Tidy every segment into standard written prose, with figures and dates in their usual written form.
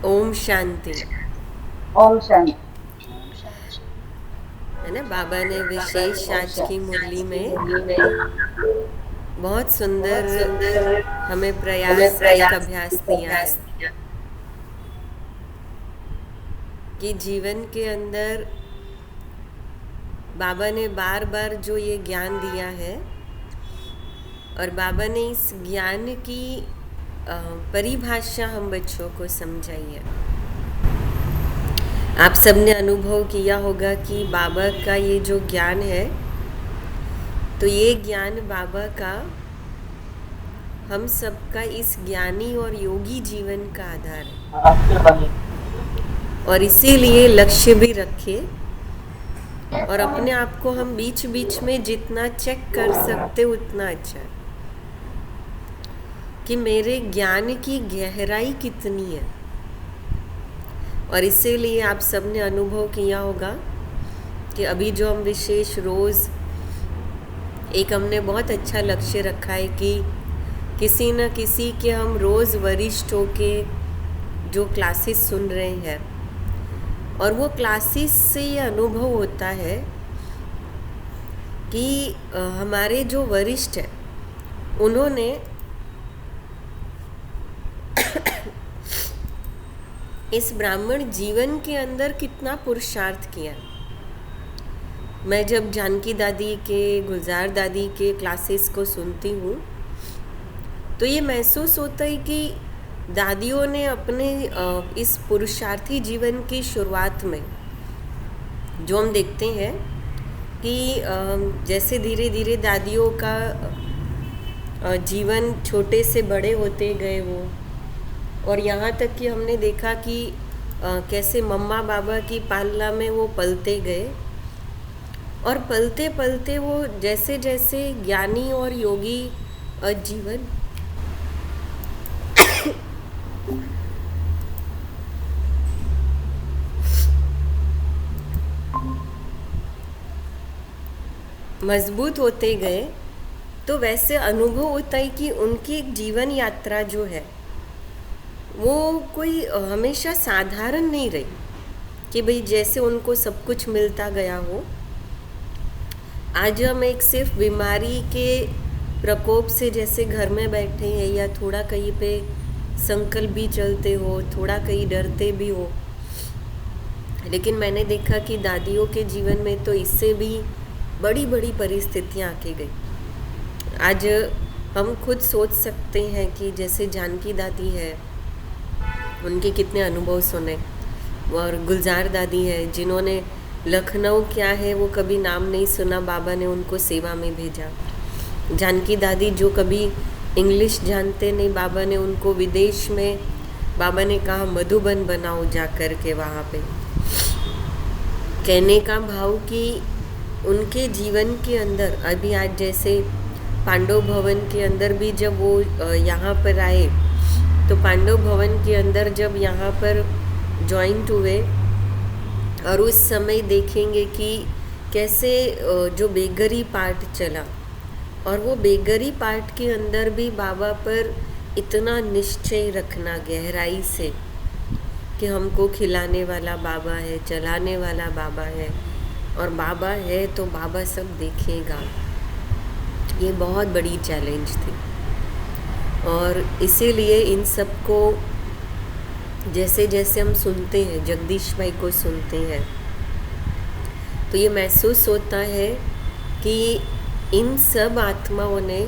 ओम शांति। ओम शांति। है ना, बाबा ने विशेष आज की मुरली में बहुत सुंदर हमें प्रयास एक अभ्यास दिया है कि जीवन के अंदर बाबा ने बार बार जो ये ज्ञान दिया है और बाबा ने इस ज्ञान की परिभाषा हम बच्चों को समझाई है। आप सबने अनुभव किया होगा कि बाबा का ये जो ज्ञान है, तो ये ज्ञान बाबा का हम सबका इस ज्ञानी और योगी जीवन का आधार है। और इसीलिए लक्ष्य भी रखे और अपने आप को हम बीच बीच में जितना चेक कर सकते उतना अच्छा है कि मेरे ज्ञान की गहराई कितनी है। और इसीलिए आप सबने अनुभव किया होगा कि अभी जो हम विशेष रोज़ एक हमने बहुत अच्छा लक्ष्य रखा है कि किसी न किसी के हम रोज़ वरिष्ठ होके जो क्लासेस सुन रहे हैं, और वो क्लासेस से ये अनुभव होता है कि हमारे जो वरिष्ठ हैं उन्होंने इस ब्राह्मण जीवन के अंदर कितना पुरुषार्थ किया। मैं जब जानकी दादी के, गुलजार दादी के क्लासेस को सुनती हूँ तो ये महसूस होता है कि दादियों ने अपने इस पुरुषार्थी जीवन की शुरुआत में जो हम देखते हैं कि जैसे धीरे धीरे दादियों का जीवन छोटे से बड़े होते गए वो, और यहाँ तक कि हमने देखा कि कैसे मम्मा बाबा की पालना में वो पलते गए, और पलते पलते वो जैसे जैसे ज्ञानी और योगी जीवन मजबूत होते गए, तो वैसे अनुभव होता है कि उनकी एक जीवन यात्रा जो है वो कोई हमेशा साधारण नहीं रही कि भाई जैसे उनको सब कुछ मिलता गया हो। आज हम एक सिर्फ बीमारी के प्रकोप से जैसे घर में बैठे हैं या थोड़ा कहीं पे संकल्प भी चलते हो, थोड़ा कहीं डरते भी हो, लेकिन मैंने देखा कि दादियों के जीवन में तो इससे भी बड़ी बड़ी परिस्थितियाँ आके गई। आज हम खुद सोच सकते हैं कि जैसे जानकी दादी है, उनके कितने अनुभव सुने, और गुलजार दादी है जिन्होंने लखनऊ क्या है वो कभी नाम नहीं सुना, बाबा ने उनको सेवा में भेजा। जानकी दादी जो कभी इंग्लिश जानते नहीं, बाबा ने उनको विदेश में, बाबा ने कहा मधुबन बनाओ जा कर के वहाँ पे। कहने का भाव कि उनके जीवन के अंदर अभी आज जैसे पांडव भवन के अंदर भी जब वो यहाँ पर आए, तो पांडव भवन के अंदर जब यहाँ पर जॉइंट हुए, और उस समय देखेंगे कि कैसे जो बेगरी पार्ट चला, और वो बेगरी पार्ट के अंदर भी बाबा पर इतना निश्चय रखना गहराई से कि हमको खिलाने वाला बाबा है, चलाने वाला बाबा है, और बाबा है तो बाबा सब देखेगा। ये बहुत बड़ी चैलेंज थी, और इसीलिए इन सब को जैसे जैसे हम सुनते हैं, जगदीश भाई को सुनते हैं, तो ये महसूस होता है कि इन सब आत्माओं ने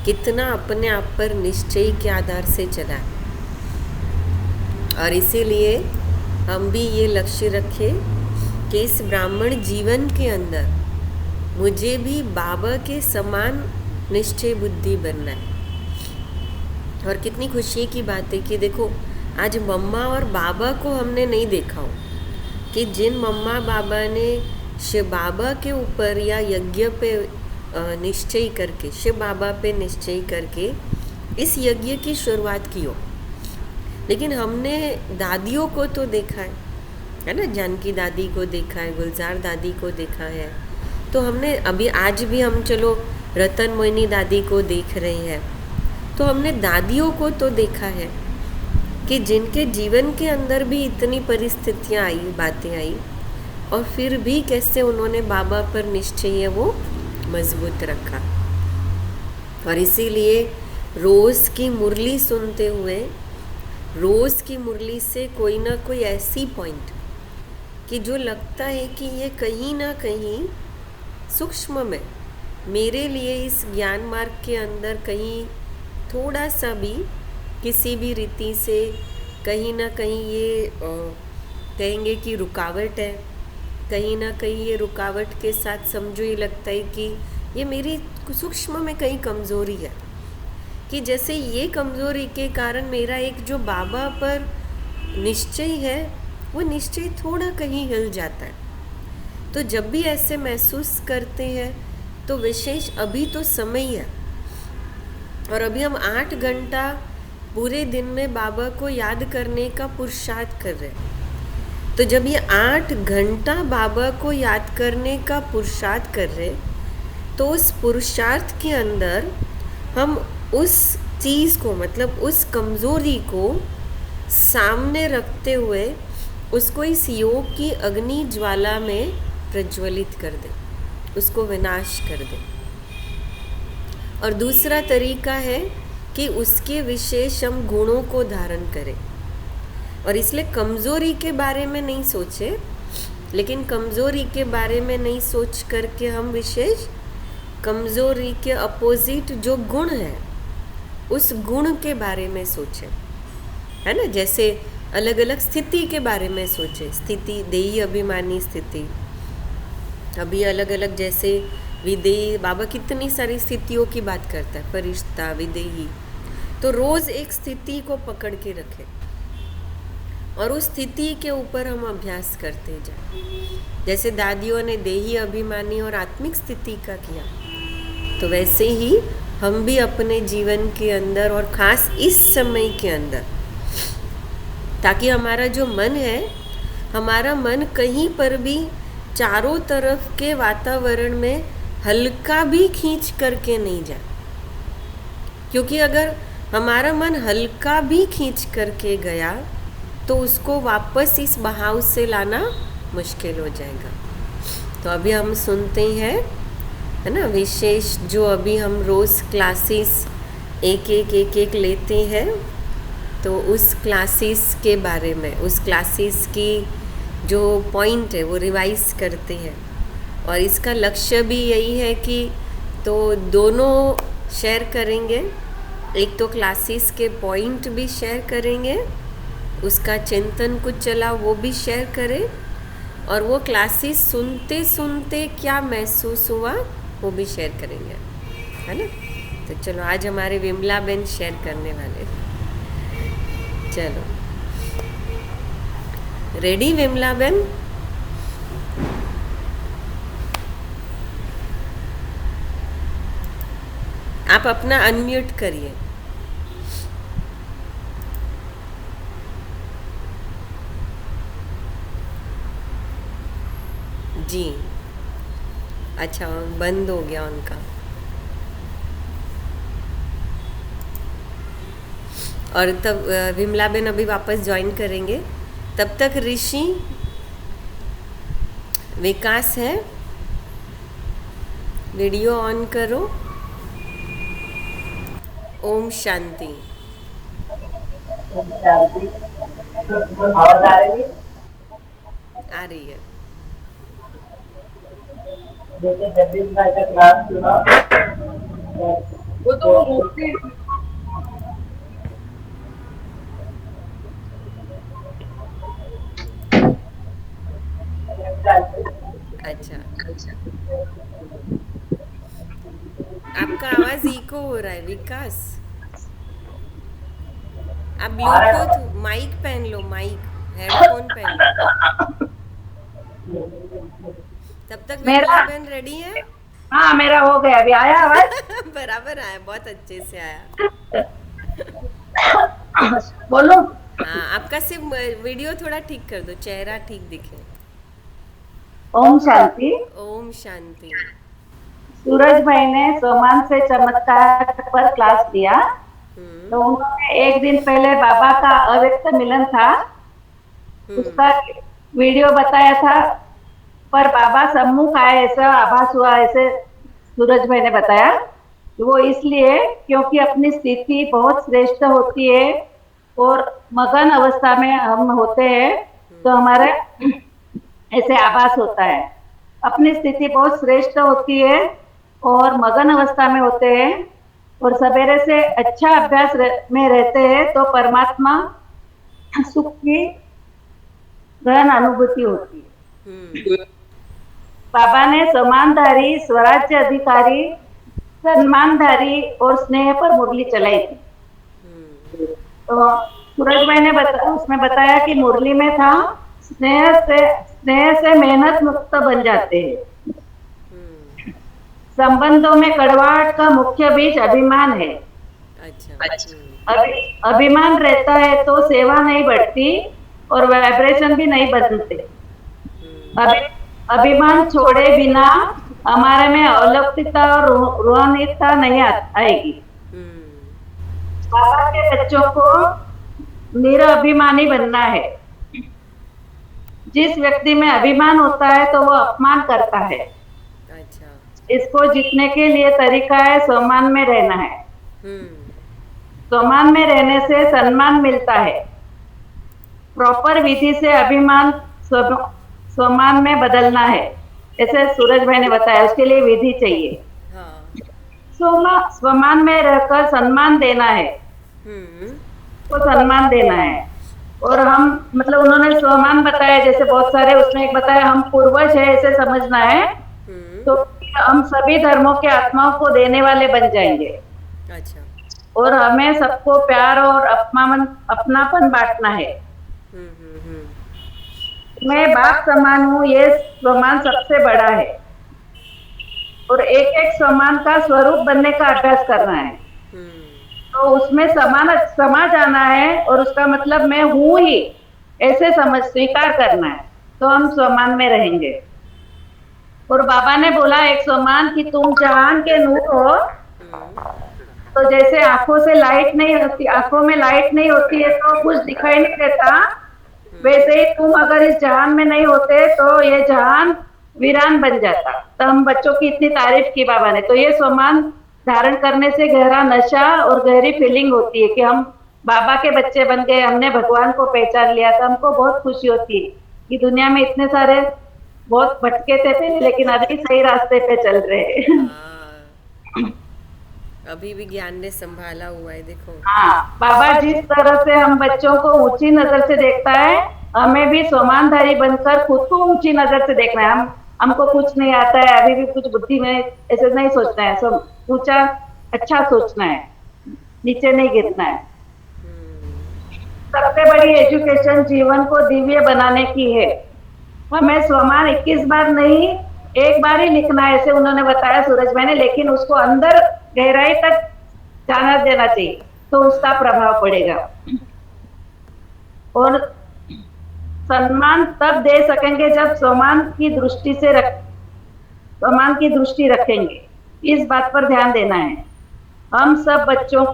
कितना अपने आप पर निश्चय के आधार से चला। और इसीलिए हम भी ये लक्ष्य रखें कि इस ब्राह्मण जीवन के अंदर मुझे भी बाबा के समान निश्चय बुद्धि बनना है। और कितनी खुशी की बात है कि देखो आज मम्मा और बाबा को हमने नहीं देखा हो कि जिन मम्मा बाबा ने शिव बाबा के ऊपर या यज्ञ पे निश्चय करके, शिव बाबा पे निश्चय करके इस यज्ञ की शुरुआत की हो, लेकिन हमने दादियों को तो देखा है ना, जानकी दादी को देखा है, गुलजार दादी को देखा है, तो हमने अभी आज भी हम चलो रतन मोहिनी दादी को देख रहे हैं, तो हमने दादियों को तो देखा है, कि जिनके जीवन के अंदर भी इतनी परिस्थितियाँ आई, बातें आई, और फिर भी कैसे उन्होंने बाबा पर निश्चय वो मजबूत रखा। और इसीलिए रोज़ की मुरली सुनते हुए, रोज़ की मुरली से कोई ना कोई ऐसी पॉइंट कि जो लगता है कि ये कहीं ना कहीं सूक्ष्म में मेरे लिए इस ज्ञान मार्ग के अंदर कहीं थोड़ा सा भी किसी भी रीति से कहीं ना कहीं ये कहेंगे कि रुकावट है, कहीं ना कहीं ये रुकावट के साथ समझो ये लगता है कि ये मेरी सूक्ष्म में कहीं कमज़ोरी है, कि जैसे ये कमज़ोरी के कारण मेरा एक जो बाबा पर निश्चय है वो निश्चय थोड़ा कहीं हिल जाता है। तो जब भी ऐसे महसूस करते हैं तो विशेष अभी तो समय है, और अभी हम 8 घंटा पूरे दिन में बाबा को याद करने का पुरुषार्थ कर रहे हैं। तो जब ये 8 घंटा बाबा को याद करने का पुरुषार्थ कर रहे, तो उस पुरुषार्थ के अंदर हम उस चीज़ को, मतलब उस कमज़ोरी को सामने रखते हुए उसको इस योग की अग्नि ज्वाला में प्रज्वलित कर दें, उसको विनाश कर दें। और दूसरा तरीका है कि उसके विशेष हम गुणों को धारण करें, और इसलिए कमज़ोरी के बारे में नहीं सोचे, लेकिन कमज़ोरी के बारे में नहीं सोच करके हम विशेष कमज़ोरी के अपोजिट जो गुण है उस गुण के बारे में सोचें, है ना। जैसे अलग अलग स्थिति के बारे में सोचें, स्थिति देही अभिमानी स्थिति, अभी अलग अलग जैसे विदेही, बाबा कितनी सारी स्थितियों की बात करता है, फरिश्ता, विदेही। तो रोज़ एक स्थिति को पकड़ के रखें और उस स्थिति के ऊपर हम अभ्यास करते जाएं। जैसे दादियों ने देही अभिमानी और आत्मिक स्थिति का किया, तो वैसे ही हम भी अपने जीवन के अंदर, और ख़ास इस समय के अंदर, ताकि हमारा जो मन है, हमारा मन कहीं पर भी चारों तरफ के वातावरण में हल्का भी खींच करके नहीं जाए, क्योंकि अगर हमारा मन हल्का भी खींच करके गया तो उसको वापस इस बहाव से लाना मुश्किल हो जाएगा। तो अभी हम सुनते हैं, है ना, विशेष जो अभी हम रोज़ क्लासेस एक एक लेते हैं, तो उस क्लासेस के बारे में, उस क्लासेस की जो पॉइंट है वो रिवाइज करते हैं। और इसका लक्ष्य भी यही है कि तो दोनों शेयर करेंगे, एक तो क्लासेस के पॉइंट भी शेयर करेंगे, उसका चिंतन कुछ चला वो भी शेयर करें, और वो क्लासेस सुनते सुनते क्या महसूस हुआ वो भी शेयर करेंगे, है ना। तो चलो आज हमारे विमला बहन शेयर करने वाले, चलो रेडी विमला बहन? आप अपना अनम्यूट करिए। जी, अच्छा, बंद हो गया उनका। और तब विमला बहन अभी वापस ज्वाइन करेंगे, तब तक ऋषि, विकास है, वीडियो ऑन करो। ओम शांति। आवाज आ रही है? आ रही है। जैसे जगदीश भाई का क्लास सुना, वो तो वो रोकते अच्छा, आपका आवाज इको हो रहा है विकास। आप ब्लूटूथ माइक पहन लो, माइक हेडफोन पहन लो। तब तक विमला मेरा, बहन रेडी है? हाँ मेरा हो गया, अभी आया आवाज? बराबर आया, बहुत अच्छे से आया। बोलो। हाँ, आपका सिर्फ वीडियो थोड़ा ठीक कर दो, चेहरा ठीक दिखे। ओम शांति। ओम शांति। सूरज भाई ने सोमान से चमत्कार पर क्लास दिया। हम्म तो उन्होंने एक दिन पहले बाबा का अव्यक्त मिलन था, हम्म उसका वीडियो बताया था, पर बाबा सम्मुख आए ऐसा आभास हुआ, ऐसे सूरज भाई ने बताया कि वो इसलिए क्योंकि अपनी स्थिति बहुत श्रेष्ठ होती है और मगन अवस्था में हम होते हैं, तो हमारे ऐसे आभास होता है। अपनी स्थिति बहुत श्रेष्ठ होती है और मगन अवस्था में होते हैं और सवेरे से अच्छा अभ्यास में रहते हैं तो परमात्मा सुख की गहन अनुभूति होती हम्म है। बाबा ने समानधारी, स्वराज्य अधिकारी, सम्मानधारी और स्नेह पर मुरली चलाई थी। हम्म तो सूरज भाई ने उसमें बताया कि मुरली में था, स्नेह से मेहनत मुक्त बन जाते हैं। हम्म संबंधों में कड़वाहट का मुख्य बीज अभिमान है। अच्छा अभिमान रहता है तो सेवा नहीं बढ़ती और वाइब्रेशन भी नहीं बदलते। हम्म अभि, अभिमान छोड़े बिना हमारे में अलौकिकता और रूहानियता नहीं आएगी। हम्म बाबा के बच्चों को निरअभिमानी बनना है। जिस व्यक्ति में अभिमान होता है तो वो अपमान करता है। अच्छा इसको जीतने के लिए तरीका है सम्मान में रहना है। हम्म सम्मान में रहने से सम्मान मिलता है। प्रॉपर विधि से अभिमान सम्मान में बदलना है, ऐसे सूरज भाई ने बताया। उसके लिए विधि चाहिए। हाँ सम्मान में रहकर सम्मान देना है, हम्म तो सम्मान देना है। और हम मतलब उन्होंने सम्मान बताया, जैसे बहुत सारे, उसमें एक बताया हम पूर्वज है ऐसे समझना है, हम्म तो हम सभी धर्मों के आत्माओं को देने वाले बन जाएंगे अच्छा और हमें सबको प्यार और अपनापन बांटना है। हम्म मैं बाप समान हूँ, ये सम्मान सबसे बड़ा है और एक एक सम्मान का स्वरूप बनने का अभ्यास करना है। हम्म तो उसमें समा जाना है और उसका मतलब मैं हूँ ही ऐसे समझ स्वीकार करना है, तो हम सम्मान में रहेंगे। और बाबा ने बोला एक सम्मान कि तुम जहान के नूर हो। हम्म तो जैसे आंखों से लाइट नहीं होती, आंखों में लाइट नहीं होती है तो कुछ दिखाई नहीं देता, वैसे ही तुम अगर इस जहान में नहीं होते तो ये जहान वीरान बन जाता। तो हम बच्चों की इतनी तारीफ की बाबा ने। तो ये सम्मान धारण करने से गहरा नशा और गहरी फीलिंग होती है कि हम बाबा के बच्चे बन गए, हमने भगवान को पहचान लिया। तो हमको बहुत खुशी होती है कि दुनिया में इतने सारे बहुत भटके थे पहले, लेकिन अभी सही रास्ते पे चल रहे हैं। हाँ अभी भी ज्ञान ने संभाला हुआ है देखो हाँ, बाबा जिस तरह से हम बच्चों को ऊंची नजर से देखता है, हमें भी सम्मानधारी बनकर खुद को ऊंची नजर से देखना है। हमको कुछ नहीं आता है, अभी भी कुछ बुद्धि में ऐसे नहीं सोचना है, सब ऊंचा अच्छा सोचना है, नीचे नहीं गिरना है। सबसे बड़ी एजुकेशन जीवन को दिव्य बनाने की है। हमें सम्मान 21 बार नहीं, एक बार ही लिखना है, ऐसे उन्होंने बताया सूरज भाई ने, लेकिन उसको अंदर गहराई तक जाना देना चाहिए, तो उसका प्रभाव पड़ेगा। और सम्मान तब दे सकेंगे जब सम्मान की दृष्टि रखेंगे। इस बात पर ध्यान देना है। हम सब बच्चों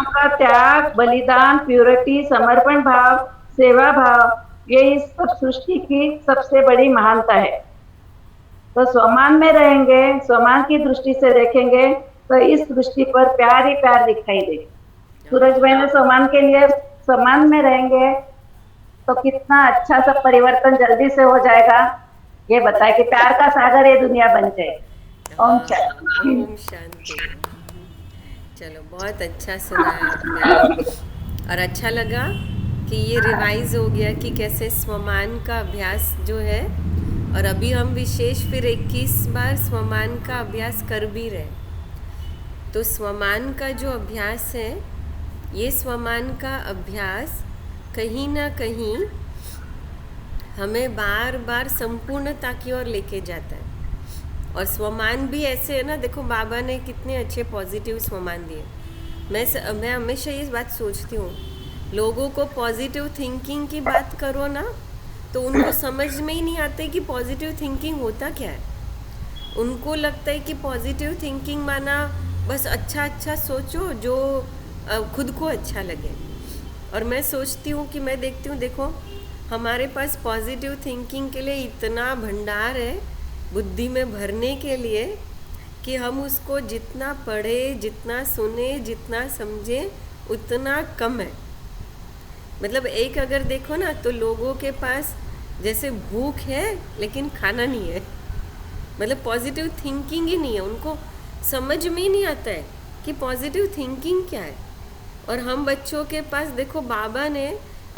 का त्याग, बलिदान, प्योरिटी, समर्पण भाव, सेवा भाव, ये इस सब सृष्टि की सबसे बड़ी महानता है। तो सम्मान में रहेंगे, सम्मान की दृष्टि से देखेंगे तो इस दृष्टि पर प्यार ही प्यार दिखाई देगा। सूरज भाई ने सम्मान के लिए, सम्मान में रहेंगे तो कितना अच्छा सा परिवर्तन जल्दी से हो जाएगा, ये बताए कि प्यार का सागर ये दुनिया बन जाए। ओम शांति। ओम शांति चलो बहुत अच्छा सुनाया आपने और अच्छा लगा कि ये रिवाइज हो गया कि कैसे स्वमान का अभ्यास जो है, और अभी हम विशेष फिर 21 बार स्वमान का अभ्यास कर भी रहे। तो स्वमान का जो अभ्यास है, ये स्वमान का अभ्यास कहीं ना कहीं हमें बार बार संपूर्णता की ओर लेके जाता है। और स्वमान भी ऐसे है ना, देखो बाबा ने कितने अच्छे पॉजिटिव स्वमान दिए। मैं हमेशा ये बात सोचती हूँ, लोगों को पॉजिटिव थिंकिंग की बात करो ना तो उनको समझ में ही नहीं आता कि पॉजिटिव थिंकिंग होता क्या है। उनको लगता है कि पॉजिटिव थिंकिंग माना बस अच्छा अच्छा सोचो जो खुद को अच्छा लगे। और मैं सोचती हूँ कि मैं देखती हूँ, देखो हमारे पास पॉजिटिव थिंकिंग के लिए इतना भंडार है बुद्धि में भरने के लिए, कि हम उसको जितना पढ़े, जितना सुने, जितना समझे उतना कम है। मतलब एक अगर देखो ना, तो लोगों के पास जैसे भूख है लेकिन खाना नहीं है। मतलब पॉजिटिव थिंकिंग ही नहीं है, उनको समझ में ही नहीं आता है कि पॉजिटिव थिंकिंग क्या है। और हम बच्चों के पास देखो, बाबा ने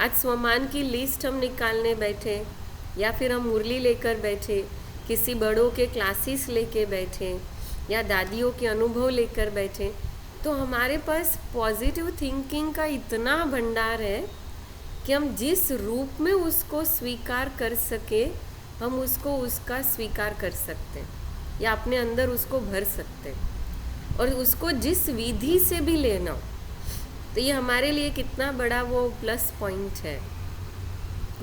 आज स्वमान की लिस्ट हम निकालने बैठे, या फिर हम मुरली लेकर बैठे, किसी बड़ों के क्लासेस लेके बैठे, या दादियों के अनुभव लेकर बैठे, तो हमारे पास पॉजिटिव थिंकिंग का इतना भंडार है कि हम जिस रूप में उसको स्वीकार कर सके, हम उसको उसका स्वीकार कर सकते हैं, या अपने अंदर उसको भर सकते हैं, और उसको जिस विधि से भी लेना हो। तो ये हमारे लिए कितना बड़ा वो प्लस पॉइंट है।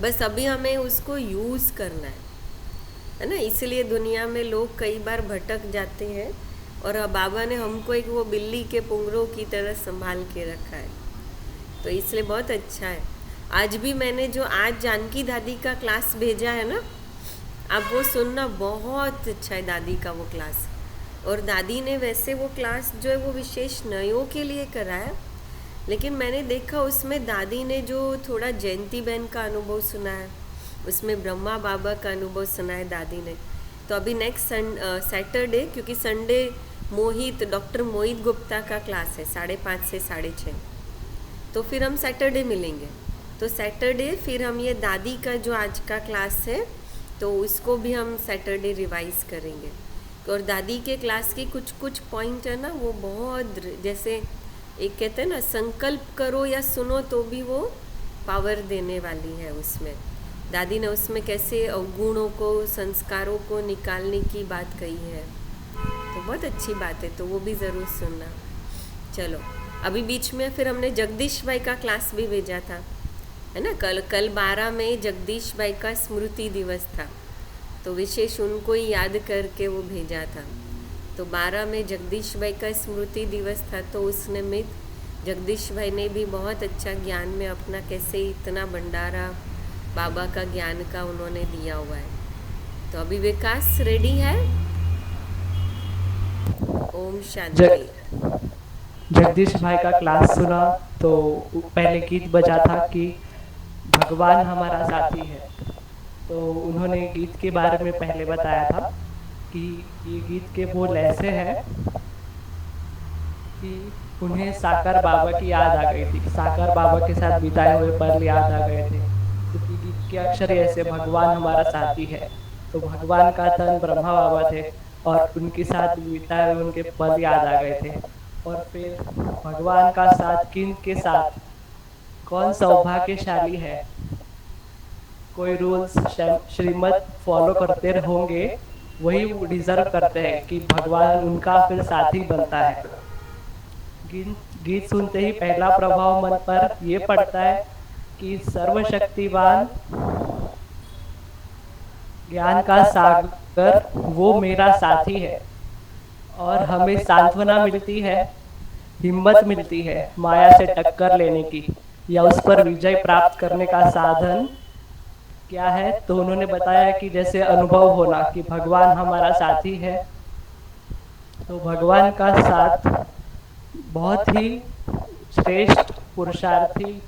बस अभी हमें उसको यूज़ करना है ना। इसलिए दुनिया में लोग कई बार भटक जाते हैं, और बाबा ने हमको एक वो बिल्ली के पुंगरों की तरह संभाल के रखा है। तो इसलिए बहुत अच्छा है। आज भी मैंने जो आज जानकी दादी का क्लास भेजा है ना, आप वो सुनना, बहुत अच्छा है दादी का वो क्लास। और दादी ने वैसे वो क्लास जो है वो विशेष नयों के लिए करा है, लेकिन मैंने देखा उसमें दादी ने जो थोड़ा जयंती बहन का अनुभव सुना है, उसमें ब्रह्मा बाबा का अनुभव सुना है दादी ने। तो अभी नेक्स्ट सैटरडे, क्योंकि संडे डॉक्टर मोहित गुप्ता का क्लास है 5:30 से 6:30, तो फिर हम सैटरडे मिलेंगे। तो सैटरडे फिर हम ये दादी का जो आज का क्लास है, तो उसको भी हम सैटरडे रिवाइज करेंगे। और दादी के क्लास की कुछ कुछ पॉइंट है ना, वो बहुत, जैसे एक कहते हैं ना, संकल्प करो या सुनो तो भी वो पावर देने वाली है। उसमें दादी ने उसमें कैसे अवगुणों को, संस्कारों को निकालने की बात कही है, तो बहुत अच्छी बात है, तो वो भी ज़रूर सुनना। चलो, अभी बीच में फिर हमने जगदीश भाई का क्लास भी भेजा था, है ना। कल 12 में जगदीश भाई का स्मृति दिवस था, तो विशेष उनको ही याद करके वो भेजा था। तो 12 में जगदीश भाई का स्मृति दिवस था, तो उस निमित्त जगदीश भाई ने भी बहुत अच्छा ज्ञान में अपना कैसे इतना भंडारा बाबा का ज्ञान का उन्होंने दिया हुआ है। तो अभी विकास रेडी है। ओम शांति। जगदीश भाई का क्लास सुना तो पहले गीत बजा था कि भगवान हमारा साथी है। तो उन्होंने गीत के बारे में पहले बताया था कि ये गीत के बोल ऐसे हैं कि उन्हें साकार बाबा की याद आ गई थी, साकार बाबा के साथ बिताए हुए पल याद आ गए थे। क्योंकि गीत के अक्षर ऐसे, भगवान हमारा साथी है, तो भगवान का तन ब्रह्मा बाबा थे और उनके साथ बिताए हुए उनके पल याद आ गए थे। और फिर भगवान का साथ किन के साथ, कौन सौभाग्यशाली है, कोई रूल्स श्रीमत फॉलो करते होंगे, वही डिजर्व करते हैं कि भगवान उनका फिर साथी बनता है। गीत सुनते ही पहला प्रभाव मन पर ये पड़ता है कि सर्वशक्तिवान ज्ञान का सागर वो मेरा साथी है, और हमें सांत्वना मिलती है, हिम्मत मिलती है माया से टक्कर लेने की या उस पर विजय प्राप्त करने का साधन क्या है। तो उन्होंने बताया कि जैसे अनुभव होना कि भगवान हमारा साथी है, तो भगवान का साथ बहुत ही श्रेष्ठ पुरुषार्थी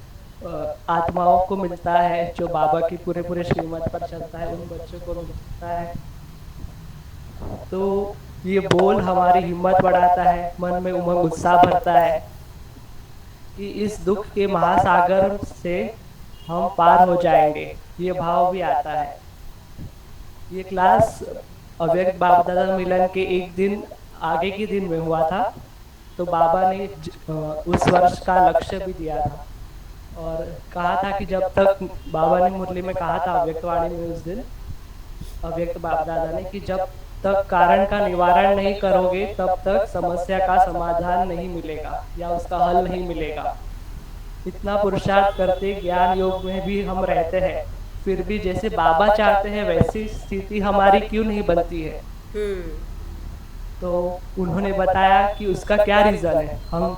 आत्माओं को मिलता है, जो बाबा की पूरे श्रीमत पर चलता है, उन बच्चों को मिलता है। तो ये बोल हमारी हिम्मत बढ़ाता है, मन में उमंग उत्साह भरता है कि इस दुख के महासागर से हम पार हो जाएंगे, ये भाव भी आता है। ये क्लास अव्यक्त बाबा दादा मिलन के एक दिन आगे के दिन में हुआ था। तो बाबा ने उस वर्ष का लक्ष्य भी दिया था और कहा था कि जब तक, बाबा ने मुरली में कहा था अव्यक्तवाणी में उस दिन, अव्यक्त बाबा दादा ने, कि जब तक कारण का निवारण नहीं करोगे तब तक समस्या का समाधान नहीं मिलेगा या उसका हल नहीं मिलेगा। इतना पुरुषार्थ करते ज्ञान योग में भी हम रहते हैं, फिर भी जैसे बाबा चाहते हैं वैसी स्थिति हमारी क्यों नहीं बनती है। तो उन्होंने बताया कि उसका क्या रीज़न है। हम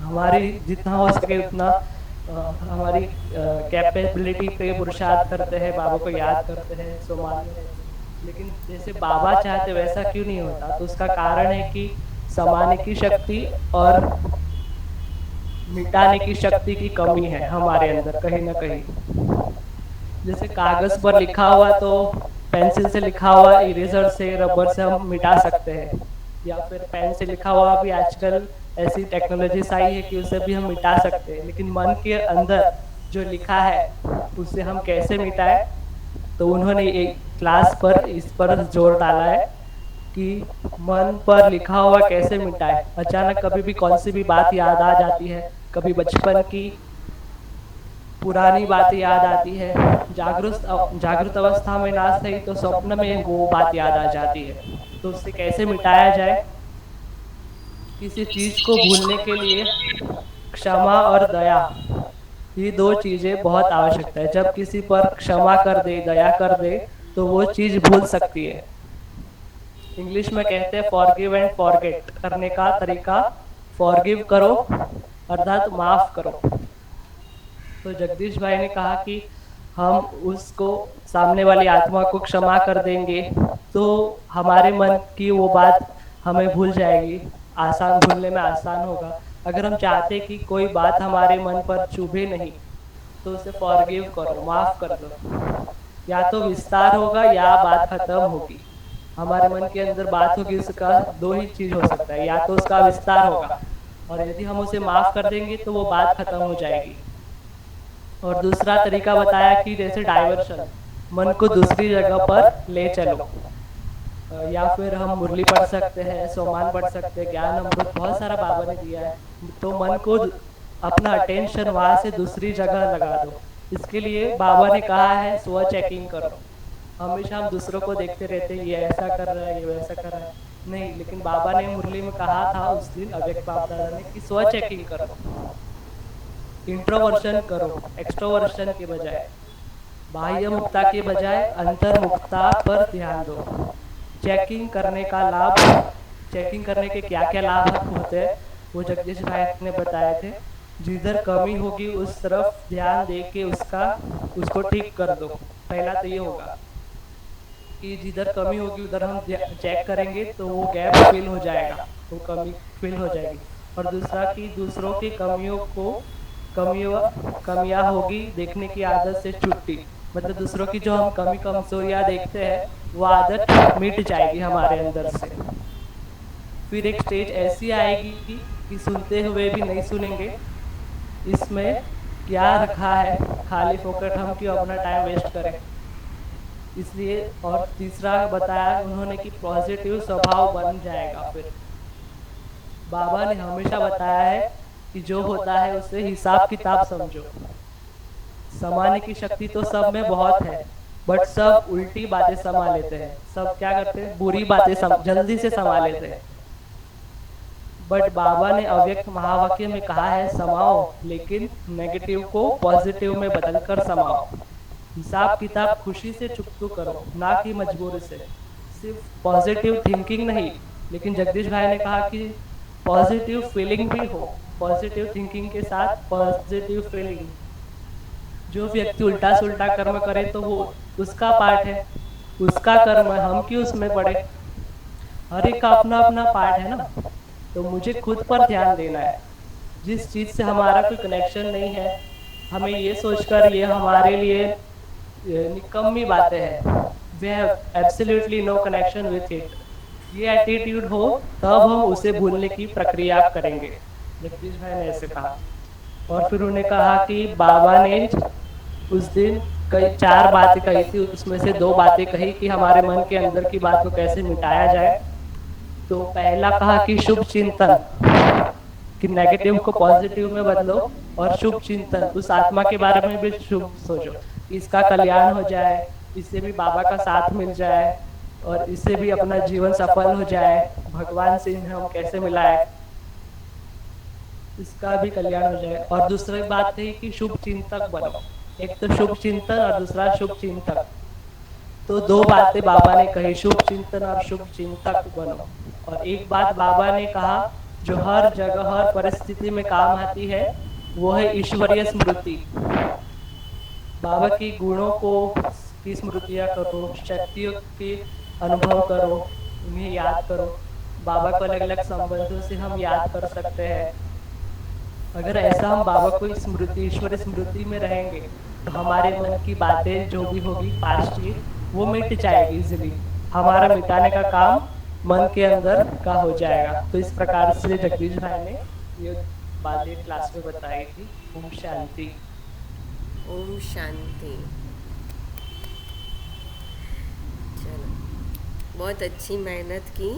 हमारी जितना हो सके उतना हमारी कैपेबिलिटी पे पुरुषार्थ करते हैं, बाबा को याद करते हैं, सो मानते हैं, लेकिन जैसे बाबा चाहते वैसा क्यों नहीं होता। तो उसका कारण है कि समाने की शक्ति और मिटाने की शक्ति की कमी है हमारे अंदर कहीं ना कहीं। जैसे कागज पर लिखा हुआ तो पेंसिल से लिखा हुआ इरेजर से रबर से हम मिटा सकते हैं, या फिर पेन से लिखा हुआ भी आजकल ऐसी टेक्नोलॉजीज आई है कि उसे भी हम मिटा सकते हैं, लेकिन मन के अंदर जो लिखा है उसे हम कैसे मिटाएं। तो उन्होंने एक क्लास पर इस पर जोर डाला है कि मन पर लिखा हुआ कैसे मिटाएं। अचानक कभी भी कौन सी भी बात याद आ जाती है, कभी बचपन की पुरानी बातें याद आती है, जागृत अवस्था में ना सही तो स्वप्न में वो बात याद आ जाती है। तो उससे कैसे मिटाया जाए। किसी चीज को भूलने के लिए क्षमा और दया, ये दो चीजें बहुत आवश्यकता है। जब किसी पर क्षमा कर दे, दया कर दे, तो वो चीज भूल सकती है। इंग्लिश में कहते हैं फॉरगिव एंड फॉरगेट। करने का तरीका फॉरगिव करो अर्थात माफ करो। तो जगदीश भाई ने कहा कि हम उसको सामने वाली आत्मा को क्षमा कर देंगे तो हमारे मन की वो बात हमें भूल जाएगी, आसान भूलने में आसान होगा। अगर हम चाहते कि कोई बात हमारे मन पर चुभे नहीं तो उसे फॉरगिव करो, माफ कर दो। या तो विस्तार होगा या बात खत्म होगी। हमारे मन के अंदर बात होगी, उसका दो ही चीज हो सकता है, या तो उसका विस्तार होगा और यदि हम उसे माफ कर देंगे तो वो बात खत्म हो जाएगी। और दूसरा तरीका बताया कि जैसे डाइवर्शन, मन को दूसरी जगह पर ले चलो। या फिर हम मुरली पढ़ सकते हैं, सोमान पढ़ सकते हैं, ज्ञान अमृत बहुत सारा बाबा ने दिया है। तो मन को अपना अटेंशन वहाँ से दूसरी जगह लगा दो। इसके लिए बाबा ने कहा है स्व चेकिंग करो। हमेशा हम दूसरों को देखते रहते हैं, ये ऐसा कर रहा है, ये वैसा कर रहा है, नहीं। लेकिन बाबा ने मुरली में कहा था उस दिन अव्यक्त बाप दादा ने कि स्व चेकिंग करो, इंट्रोवर्शन करो, एक्सट्रोवर्शन के बजाय, बाह्य मुक्ता के बजाय अंतर मुक्ता पर ध्यान दो। चेकिंग करने का लाभ, चेकिंग करने के क्या क्या लाभ होते हैं वो जगदीश भाई ने बताए थे। जिधर कमी होगी उस तरफ ध्यान दे के उसको ठीक कर दो। पहला तो ये होगा कि जिधर कमी होगी उधर हम चेक करेंगे तो वो गैप फिल हो जाएगा, वो कमी फिल हो जाएगी। और दूसरा कि दूसरों की कमियां होगी देखने की आदत से छुट्टी, मतलब दूसरों की जो हम कमी कमजोरियां देखते हैं वो आदत मिट जाएगी हमारे अंदर से। फिर एक स्टेज ऐसी आएगी कि सुनते हुए भी नहीं सुनेंगे, इसमें क्या रखा है, खाली फोकट हम क्यों अपना टाइम वेस्ट करें। इसलिए और तीसरा बताया उन्होंने कि पॉजिटिव स्वभाव बन जाएगा। फिर बाबा ने हमेशा बताया है कि जो होता है उसे हिसाब किताब समझो। समाने की शक्ति तो सब में बहुत है, बट सब उल्टी बातें समा लेते हैं। सब क्या करते हैं, बुरी बातें जल्दी से समा लेते हैं। बट बाबा ने अव्यक्त महावाक्य में कहा है समाओ, लेकिन नेगेटिव को पॉजिटिव में बदलकर समाओ। हिसाब किताब खुशी से चुकतू करो, ना कि मजबूरी से। सिर्फ पॉजिटिव थिंकिंग नहीं, लेकिन जगदीश भाई ने कहा कि पॉजिटिव फीलिंग भी हो। पॉजिटिव थिंकिंग के साथ पॉजिटिव फीलिंग। जो व्यक्ति उल्टा सुल्टा कर्म करे तो वो उसका पार्ट है, उसका कर्म है, हम क्यों उसमें पड़े। हर एक का अपना अपना पार्ट है ना। तो मुझे खुद पर ध्यान देना है। जिस चीज से हमारा कोई कनेक्शन नहीं है, हमें ये सोचकर ये हमारे लिए निकम्मी बातें हैं, we have absolutely no connection with it, ये एटीट्यूड हो तब हम उसे भूलने की प्रक्रिया करेंगे। जगदीश भाई ने ऐसे कहा। और फिर उन्होंने कहा कि बाबा ने उस दिन कई 4 बातें कही थी, उसमें से 2 बातें कही कि हमारे मन के अंदर की बात को कैसे मिटाया जाए। तो पहला कहा कि शुभ चिंतन, कि नेगेटिव को पॉजिटिव में बदलो, और शुभ चिंतन, उस आत्मा के बारे में भी शुभ सोचो, इसका कल्याण हो जाए, इससे भी बाबा का साथ मिल जाए और इससे भी अपना जीवन सफल हो जाए, भगवान से हम कैसे मिलाए, इसका भी कल्याण हो जाए। और दूसरी बात थी कि शुभ चिंतक बनो। एक तो शुभ चिंतन और दूसरा शुभ चिंतक। तो 2 बातें बाबा ने कही, शुभ चिंतन और शुभ चिंतक बनो। और एक बात बाबा ने कहा जो हर जगह हर परिस्थिति में काम आती है, वो है ईश्वरीय स्मृति। बाबा की गुणों को की स्मृतियाँ करो, शक्तियों की अनुभव करो, उन्हें याद करो। बाबा को अलग अलग संबंधों से हम याद कर सकते हैं। अगर ऐसा हम बाबा को स्मृति ईश्वरीय स्मृति में रहेंगे तो हमारे मन की बातें जो भी होगी पास्ट की, वो मिट जाएगी इजिली। हमारा मिटाने का काम मन के अंदर का हो जाएगा। तो इस प्रकार से जगदीश भाई ने ये बातें क्लास में बताई थी। ओम शांति। ओम शांति। चलो, बहुत अच्छी मेहनत की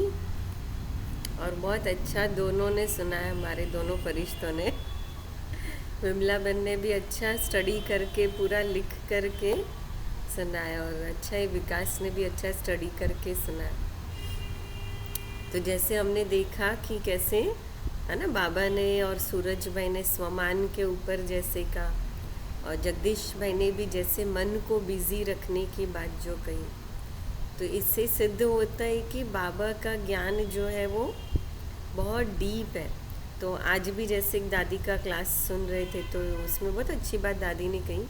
और बहुत अच्छा दोनों ने सुनाया, हमारे दोनों फरिश्तों ने। विमला बहन ने भी अच्छा स्टडी करके पूरा लिख करके सुनाया और अच्छा ही विकास ने भी अच्छा स्टडी करके सुनाया। तो जैसे हमने देखा कि कैसे है ना, बाबा ने और सूरज भाई ने स्वमान के ऊपर जैसे कहा, और जगदीश भाई ने भी जैसे मन को बिजी रखने की बात जो कही, तो इससे सिद्ध होता है कि बाबा का ज्ञान जो है वो बहुत डीप है। तो आज भी जैसे एक दादी का क्लास सुन रहे थे, तो उसमें बहुत अच्छी बात दादी ने कही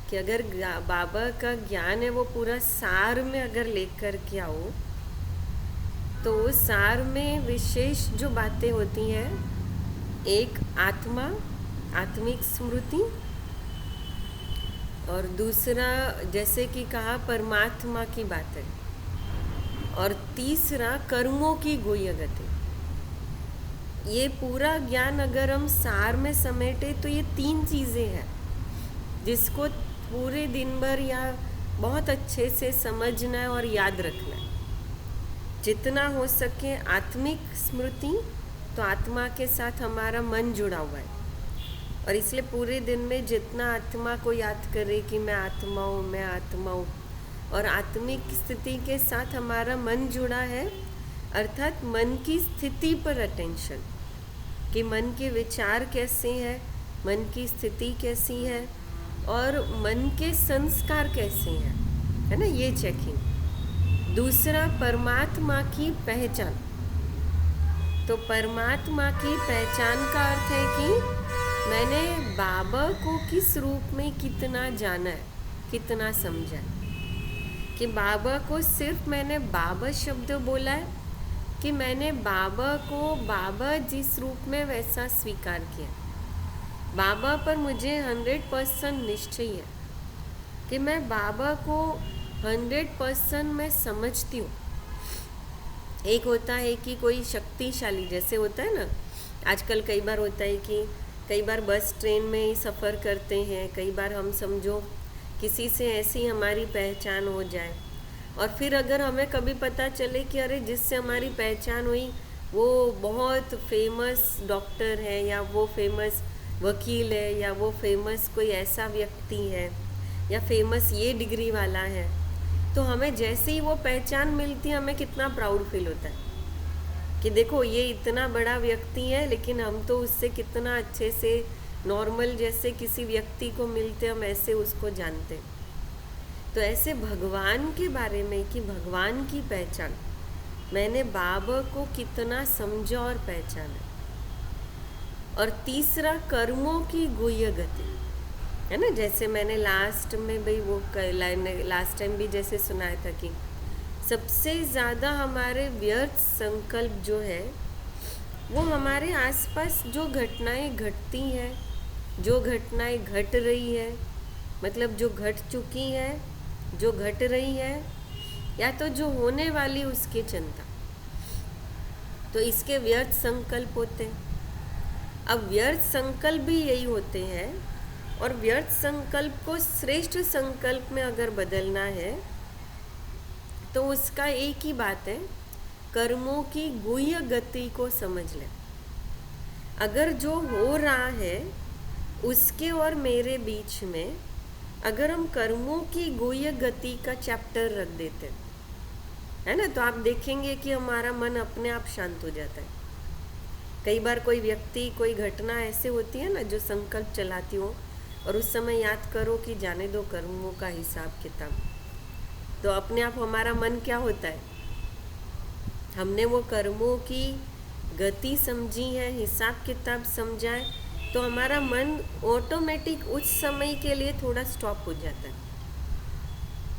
कि अगर बाबा का ज्ञान है वो पूरा सार में अगर लेकर के आओ, तो उस सार में विशेष जो बातें होती हैं, एक आत्मा, आत्मिक स्मृति, और दूसरा जैसे कि कहा परमात्मा की बात है, और तीसरा कर्मों की गुह्य गति। ये पूरा ज्ञान अगर हम सार में समेटे तो ये 3 चीज़ें हैं जिसको पूरे दिन भर या बहुत अच्छे से समझना है और याद रखना है। जितना हो सके आत्मिक स्मृति, तो आत्मा के साथ हमारा मन जुड़ा हुआ है, और इसलिए पूरे दिन में जितना आत्मा को याद करे कि मैं आत्मा हूँ, मैं आत्मा हूँ, और आत्मिक स्थिति के साथ हमारा मन जुड़ा है, अर्थात मन की स्थिति पर अटेंशन, कि मन के विचार कैसे हैं, मन की स्थिति कैसी है, और मन के संस्कार कैसे हैं, है ना, ये चेकिंग। दूसरा परमात्मा की पहचान। तो परमात्मा की पहचान का अर्थ है कि मैंने बाबा को किस रूप में कितना जाना है, कितना समझा है, कि बाबा को सिर्फ मैंने बाबा शब्द बोला है, कि मैंने बाबा को बाबा जिस रूप में वैसा स्वीकार किया। बाबा पर मुझे 100% निश्चय है कि मैं बाबा को 100% मैं समझती हूँ। एक होता है कि कोई शक्तिशाली, जैसे होता है ना, आजकल कई बार होता है कि कई बार बस ट्रेन में ही सफ़र करते हैं, कई बार हम समझो किसी से ऐसी हमारी पहचान हो जाए, और फिर अगर हमें कभी पता चले कि अरे जिससे हमारी पहचान हुई वो बहुत फेमस डॉक्टर है, या वो फेमस वकील है, या वो फेमस कोई ऐसा व्यक्ति है, या फेमस ये डिग्री वाला है, तो हमें जैसे ही वो पहचान मिलती है हमें कितना प्राउड फील होता है कि देखो ये इतना बड़ा व्यक्ति है, लेकिन हम तो उससे कितना अच्छे से नॉर्मल जैसे किसी व्यक्ति को मिलते हम ऐसे उसको जानते। तो ऐसे भगवान के बारे में कि भगवान की पहचान, मैंने बाबा को कितना समझा और पहचाना। और तीसरा कर्मों की गुह्य गति, है ना, जैसे मैंने लास्ट में भाई वो लास्ट टाइम भी जैसे सुनाया था कि सबसे ज़्यादा हमारे व्यर्थ संकल्प जो है वो हमारे आसपास जो घटनाएं घटती हैं, जो घटनाएं घट रही है, मतलब जो घट चुकी है, जो घट रही है, या तो जो होने वाली उसकी चिंता, तो इसके व्यर्थ संकल्प होते हैं। अब व्यर्थ संकल्प भी यही होते हैं, और व्यर्थ संकल्प को श्रेष्ठ संकल्प में अगर बदलना है तो उसका एक ही बात है, कर्मों की गुह्य गति को समझ लें। अगर जो हो रहा है उसके और मेरे बीच में अगर हम कर्मों की गुह्य गति का चैप्टर रख देते है ना, तो आप देखेंगे कि हमारा मन अपने आप शांत हो जाता है। कई बार कोई व्यक्ति, कोई घटना ऐसे होती है ना जो संकल्प चलाती हो, और उस समय याद करो कि जाने दो कर्मों का हिसाब किताब, तो अपने आप हमारा मन क्या होता है, हमने वो कर्मों की गति समझी है, हिसाब किताब समझा है, तो हमारा मन ऑटोमेटिक उस समय के लिए थोड़ा स्टॉप हो जाता है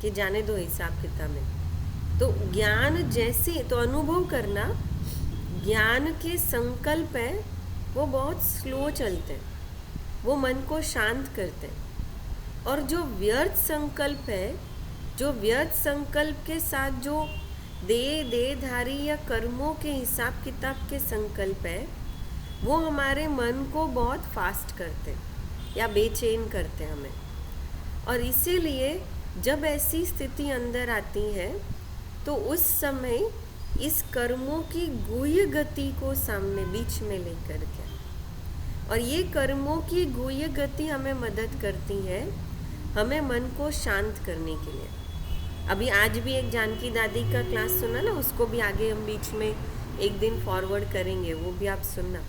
कि जाने दो हिसाब किताब में। तो ज्ञान जैसे, तो अनुभव करना, ज्ञान के संकल्प है वो बहुत स्लो चलते हैं, वो मन को शांत करते हैं। और जो व्यर्थ संकल्प है, जो व्यर्थ संकल्प के साथ जो देहधारी या कर्मों के हिसाब किताब के संकल्प है, वो हमारे मन को बहुत फास्ट करते हैं या बेचैन करते हैं हमें। और इसीलिए जब ऐसी स्थिति अंदर आती है तो उस समय इस कर्मों की गुह्य गति को सामने बीच में लेकर के, और ये कर्मों की गुह्य गति हमें मदद करती है हमें मन को शांत करने के लिए। अभी आज भी एक जानकी दादी का क्लास सुना ना, उसको भी आगे हम बीच में एक दिन फॉरवर्ड करेंगे, वो भी आप सुनना।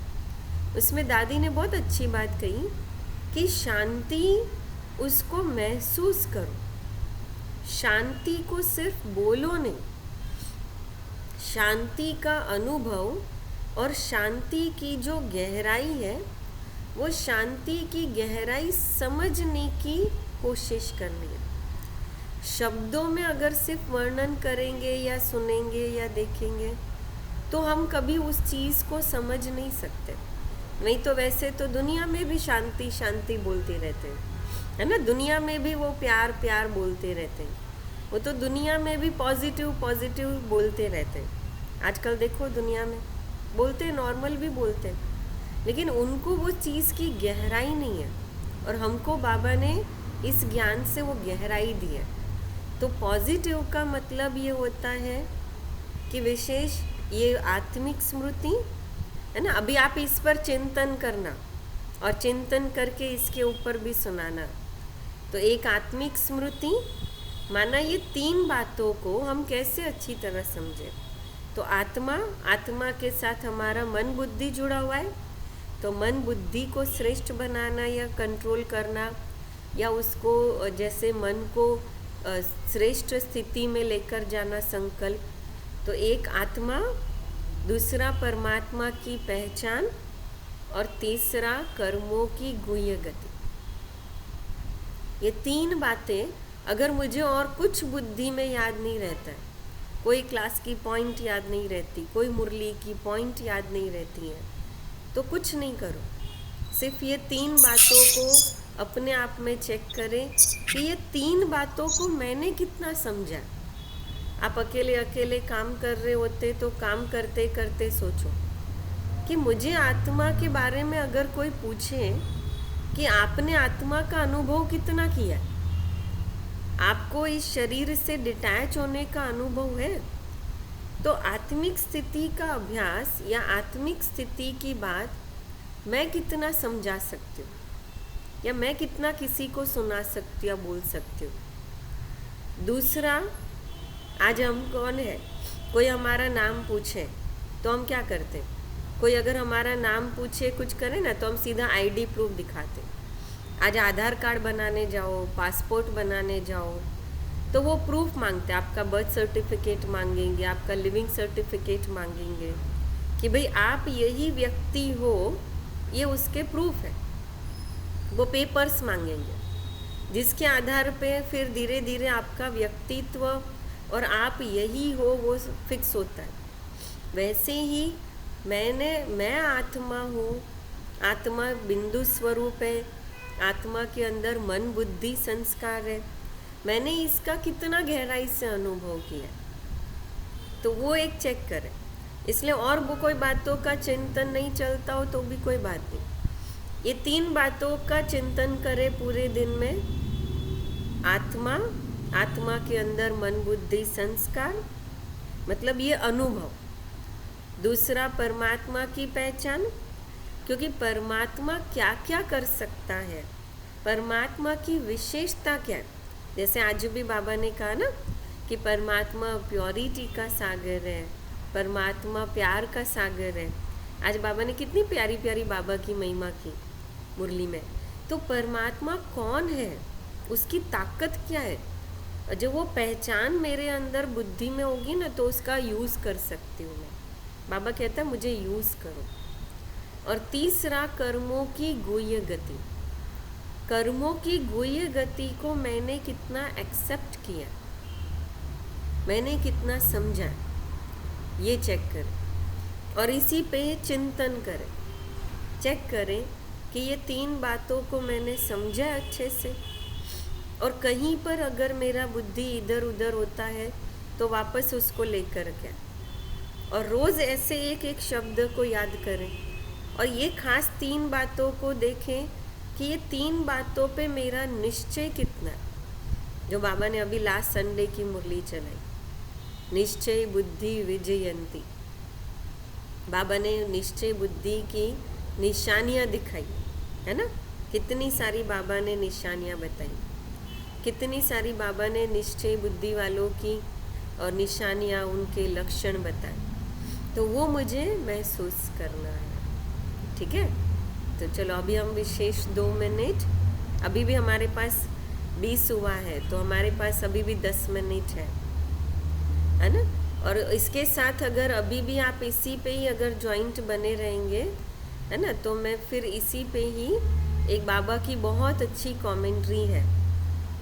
उसमें दादी ने बहुत अच्छी बात कही कि शांति उसको महसूस करो, शांति को सिर्फ बोलो नहीं, शांति का अनुभव और शांति की जो गहराई है, वो शांति की गहराई समझने की कोशिश करनी है। शब्दों में अगर सिर्फ वर्णन करेंगे या सुनेंगे या देखेंगे तो हम कभी उस चीज़ को समझ नहीं सकते। नहीं तो वैसे तो दुनिया में भी शांति शांति बोलते रहते हैं, है ना, दुनिया में भी वो प्यार प्यार बोलते रहते हैं, वो तो दुनिया में भी पॉजिटिव पॉजिटिव बोलते रहते हैं। आजकल देखो दुनिया में बोलते हैं, नॉर्मल भी बोलते हैं, लेकिन उनको वो चीज़ की गहराई नहीं है, और हमको बाबा ने इस ज्ञान से वो गहराई दी है। तो पॉजिटिव का मतलब ये होता है कि विशेष ये आत्मिक स्मृति है ना। अभी आप इस पर चिंतन करना और चिंतन करके इसके ऊपर भी सुनाना। तो एक आत्मिक स्मृति माना ये तीन बातों को हम कैसे अच्छी तरह समझें। तो आत्मा, आत्मा के साथ हमारा मन बुद्धि जुड़ा हुआ है, तो मन बुद्धि को श्रेष्ठ बनाना या कंट्रोल करना, या उसको जैसे मन को श्रेष्ठ स्थिति में लेकर जाना संकल्प। तो एक आत्मा, दूसरा परमात्मा की पहचान, और तीसरा कर्मों की गुह्य गति। ये तीन बातें अगर मुझे और कुछ बुद्धि में याद नहीं रहता है, कोई क्लास की पॉइंट याद नहीं रहती, कोई मुरली की पॉइंट याद नहीं रहती है, तो कुछ नहीं करो, सिर्फ ये तीन बातों को अपने आप में चेक करें कि ये तीन बातों को मैंने कितना समझा। आप अकेले अकेले काम कर रहे होते तो काम करते करते सोचो कि मुझे आत्मा के बारे में अगर कोई पूछे कि आपने आत्मा का अनुभव कितना किया, आपको इस शरीर से डिटैच होने का अनुभव है, तो आत्मिक स्थिति का अभ्यास या आत्मिक स्थिति की बात मैं कितना समझा सकती हूँ, या मैं कितना किसी को सुना सकती या बोल सकती हूँ। दूसरा, आज हम कौन है, कोई हमारा नाम पूछे तो हम क्या करते, कोई अगर हमारा नाम पूछे कुछ करे ना तो हम सीधा आईडी प्रूफ दिखाते। आज आधार कार्ड बनाने जाओ, पासपोर्ट बनाने जाओ, तो वो प्रूफ मांगते, आपका बर्थ सर्टिफिकेट मांगेंगे, आपका लिविंग सर्टिफिकेट मांगेंगे कि भाई आप यही व्यक्ति हो, ये उसके प्रूफ है। वो पेपर्स मांगेंगे जिसके आधार पे फिर धीरे धीरे आपका व्यक्तित्व और आप यही हो वो फिक्स होता है। वैसे ही मैं आत्मा हूँ, आत्मा बिंदु स्वरूप है, आत्मा के अंदर मन बुद्धि संस्कार है, मैंने इसका कितना गहराई से अनुभव किया, तो वो एक चेक करें। इसलिए और वो कोई बातों का चिंतन नहीं चलता हो तो भी कोई बात नहीं, ये तीन बातों का चिंतन करें पूरे दिन में। आत्मा, आत्मा के अंदर मन बुद्धि संस्कार, मतलब ये अनुभव। दूसरा, परमात्मा की पहचान, क्योंकि परमात्मा क्या क्या कर सकता है, परमात्मा की विशेषता क्या है। जैसे आज भी बाबा ने कहा ना कि परमात्मा प्योरिटी का सागर है, परमात्मा प्यार का सागर है। आज बाबा ने कितनी प्यारी प्यारी बाबा की महिमा की मुरली में। तो परमात्मा कौन है, उसकी ताकत क्या है, और जब वो पहचान मेरे अंदर बुद्धि में होगी ना, तो उसका यूज़ कर सकती हूँ मैं। बाबा कहता है मुझे यूज़ करो। और तीसरा, कर्मों की गुह्य गति। कर्मों की गुह्य गति को मैंने कितना एक्सेप्ट किया, मैंने कितना समझा, ये चेक करें। और इसी पे चिंतन करें, चेक करें कि ये 3 बातों को मैंने समझा अच्छे से, और कहीं पर अगर मेरा बुद्धि इधर उधर होता है तो वापस उसको लेकर के, और रोज़ ऐसे एक एक शब्द को याद करें। और ये खास 3 बातों को देखें कि ये 3 बातों पे मेरा निश्चय कितना है। जो बाबा ने अभी लास्ट संडे की मुरली चलाई, निश्चय बुद्धि विजयंती। बाबा ने निश्चय बुद्धि की निशानियाँ दिखाई, है ना। कितनी सारी बाबा ने निशानियाँ बताई, कितनी सारी बाबा ने निश्चय बुद्धि वालों की और निशानियाँ, उनके लक्षण बताए। तो वो मुझे महसूस करना है, ठीक है। तो चलो अभी हम विशेष 2 मिनट, अभी भी हमारे पास 20 हुआ है, तो हमारे पास अभी भी 10 मिनट है ना। और इसके साथ अगर अभी भी आप इसी पे ही अगर जॉइंट बने रहेंगे, है ना, तो मैं फिर इसी पे ही एक बाबा की बहुत अच्छी कमेंट्री है,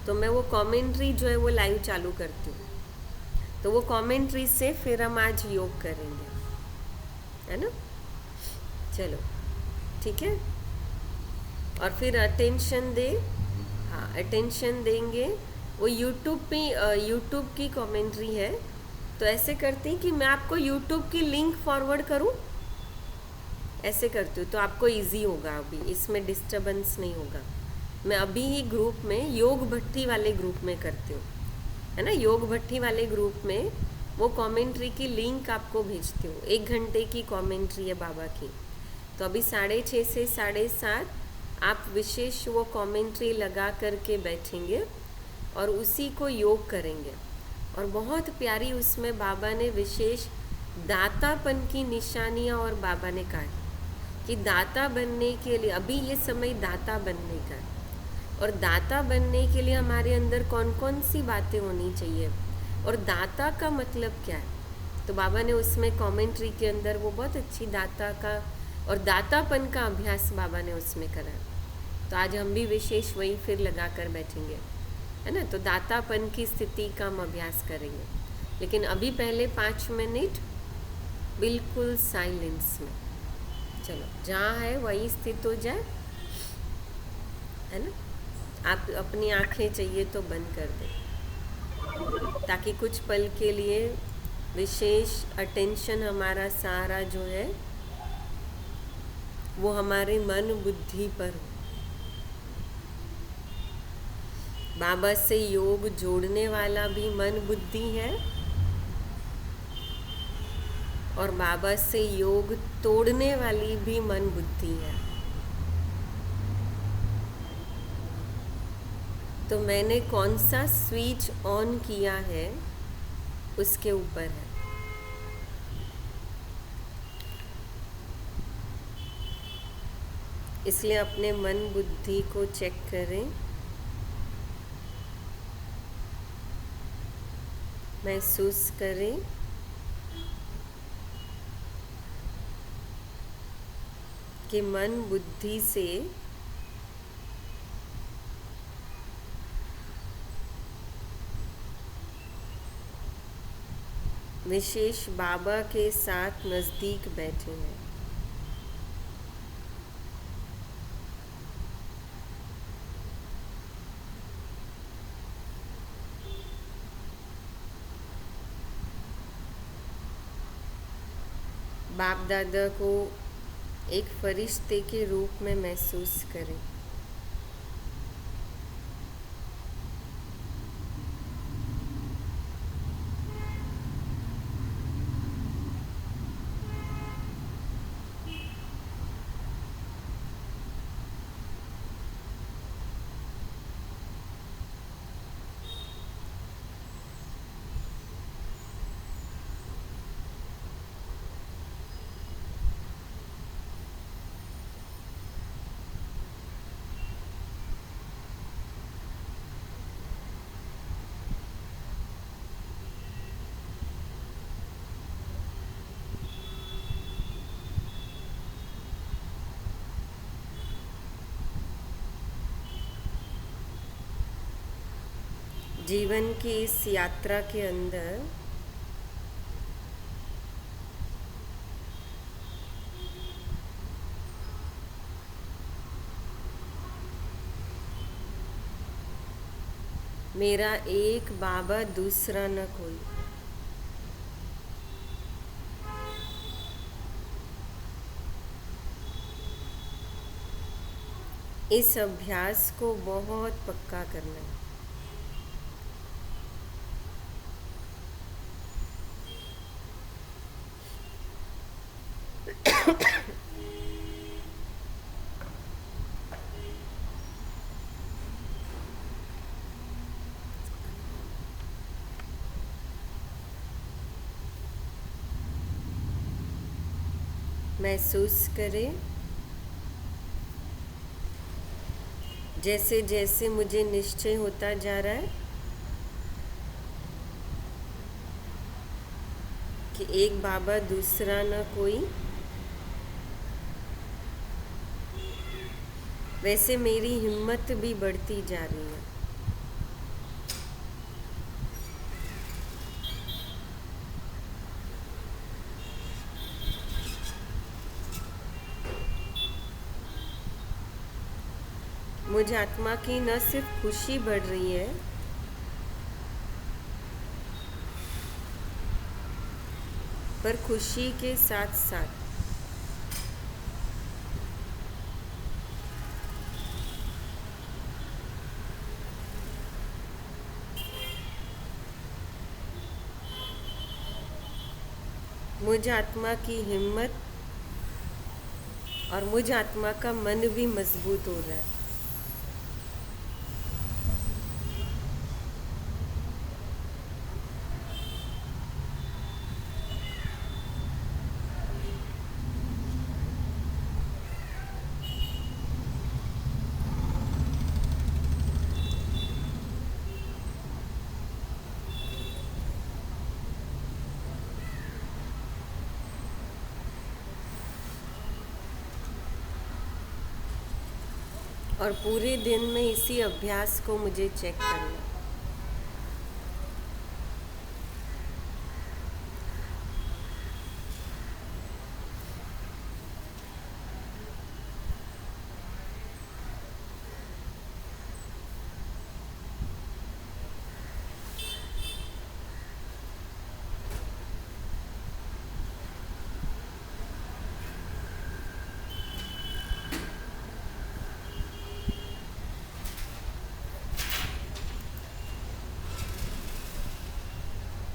तो मैं वो कमेंट्री जो है वो लाइव चालू करती हूँ। तो वो कमेंट्री से फिर हम आज योग करेंगे, है ना। चलो ठीक है। और फिर अटेंशन दे, हाँ अटेंशन देंगे। वो यूट्यूब की कमेंट्री है, तो ऐसे करती हैं कि मैं आपको यूट्यूब की लिंक फॉरवर्ड करूं, ऐसे करती हूँ तो आपको इजी होगा, अभी इसमें डिस्टरबेंस नहीं होगा। मैं अभी ही ग्रुप में योग भट्टी वाले ग्रुप में करती हूँ, है ना। योग भट्टी वाले ग्रुप में वो कमेंट्री की लिंक आपको भेजती हूँ। 1 घंटे की कमेंट्री है बाबा की। तो अभी 6:30 से 7:30 आप विशेष वो कमेंट्री लगा करके बैठेंगे और उसी को योग करेंगे। और बहुत प्यारी उसमें बाबा ने विशेष दातापन की निशानियाँ, और बाबा ने कहा कि दाता बनने के लिए अभी ये समय दाता बनने का है, और दाता बनने के लिए हमारे अंदर कौन कौन सी बातें होनी चाहिए, और दाता का मतलब क्या है। तो बाबा ने उसमें कमेंट्री के अंदर वो बहुत अच्छी दाता का और दातापन का अभ्यास बाबा ने उसमें करा। तो आज हम भी विशेष वही फिर लगा कर बैठेंगे, है ना। तो दातापन की स्थिति का हम अभ्यास करेंगे, लेकिन अभी पहले 5 मिनट बिल्कुल साइलेंस में। चलो जहाँ है वही स्थित हो जाए, है ना। आप अपनी आंखें चाहिए तो बंद कर दें, ताकि कुछ पल के लिए विशेष अटेंशन, हमारा सारा जो है वो हमारे मन बुद्धि पर हो। बाबा से योग जोड़ने वाला भी मन बुद्धि है, और बाबा से योग तोड़ने वाली भी मन बुद्धि है। तो मैंने कौन सा स्विच ऑन किया है उसके ऊपर है। इसलिए अपने मन बुद्धि को चेक करें, महसूस करें कि मन बुद्धि से विशेष बाबा के साथ नज़दीक बैठे हैं। बाप दादा को एक फरिश्ते के रूप में महसूस करें। जीवन की इस यात्रा के अंदर मेरा एक बाबा दूसरा न कोई। इस अभ्यास को बहुत पक्का करना है। महसूस करें जैसे जैसे मुझे निश्चय होता जा रहा है कि एक बाबा दूसरा न कोई, वैसे मेरी हिम्मत भी बढ़ती जा रही है। मुझ आत्मा की न सिर्फ खुशी बढ़ रही है, पर खुशी के साथ साथ मुझ आत्मा की हिम्मत और मुझ आत्मा का मन भी मजबूत हो रहा है। और पूरे दिन में इसी अभ्यास को मुझे चेक करना है।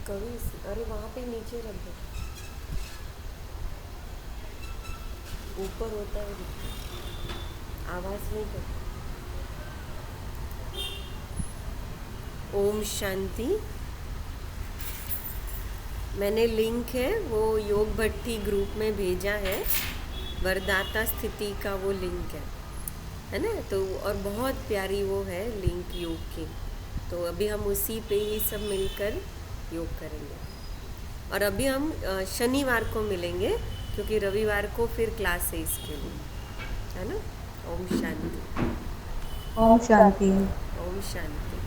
करो अरे वहाँ पे नीचे रख दो, ऊपर होता है, आवाज़ नहीं करता। ओम शांति। मैंने लिंक है वो योग भट्टी ग्रुप में भेजा है, वरदाता स्थिति का वो लिंक है ना। तो और बहुत प्यारी वो है लिंक योग की। तो अभी हम उसी पे ही सब मिलकर योग करेंगे। और अभी हम शनिवार को मिलेंगे क्योंकि रविवार को फिर क्लास है इसके लिए, है ना। ओम शांति। ओम शांति। ओम शांति।